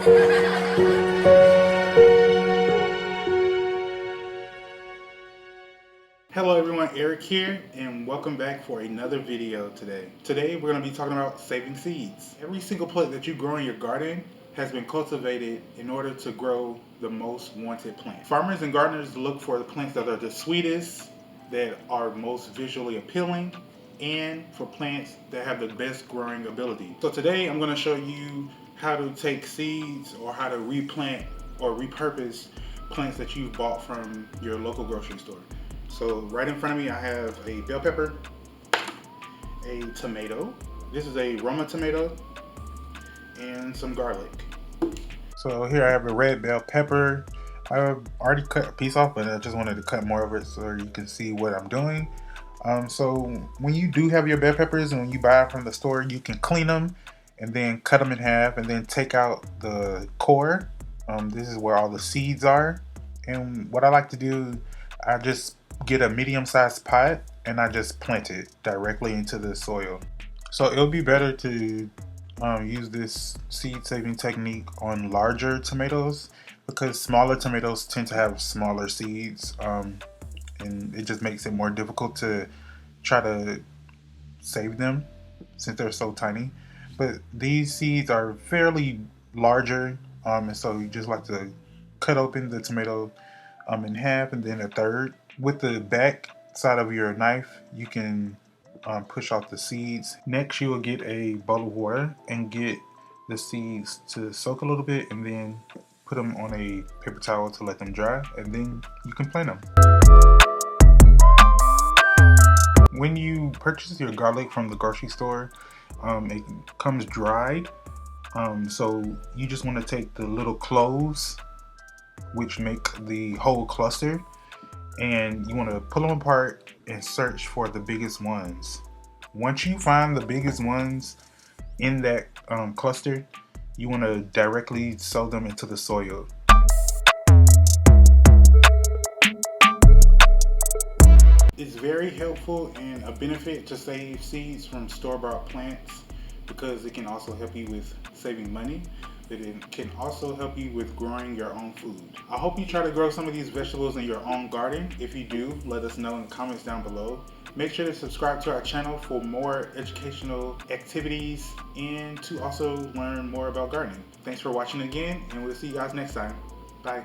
Hello everyone, Eric here, and welcome back for another video today. Today we're going to be talking about saving seeds. Every single plant that you grow in your garden has been cultivated in order to grow the most wanted plant. Farmers and gardeners look for the plants that are the sweetest, that are most visually appealing, and for plants that have the best growing ability. So today I'm going to show you how to take seeds or how to replant or repurpose plants that you've bought from your local grocery store. So right in front of me I have a bell pepper, a tomato, this is a Roma tomato, and some garlic. So here I have a red bell pepper. I've already cut a piece off, but I just wanted to cut more of it so you can see what I'm doing. So when you do have your bell peppers and when you buy it from the store, you can clean them and then cut them in half and then take out the core. This is where all the seeds are. And what I like to do, I just get a medium-sized pot and I just plant it directly into the soil. So it'll be better to use this seed saving technique on larger tomatoes because smaller tomatoes tend to have smaller seeds, and it just makes it more difficult to try to save them since they're so tiny. But these seeds are fairly larger, and so you just like to cut open the tomato in half and then a third. With the back side of your knife, you can push out the seeds. Next, you will get a bowl of water and get the seeds to soak a little bit and then put them on a paper towel to let them dry, and then you can plant them. When you purchase your garlic from the grocery store, it comes dried. So you just want to take the little cloves, which make the whole cluster, and you want to pull them apart and search for the biggest ones. Once you find the biggest ones in that cluster, you want to directly sow them into the soil. It's very helpful and a benefit to save seeds from store-bought plants because it can also help you with saving money. It can also help you with growing your own food. I hope you try to grow some of these vegetables in your own garden. If you do, let us know in the comments down below. Make sure to subscribe to our channel for more educational activities and to also learn more about gardening. Thanks for watching again, and we'll see you guys next time. Bye.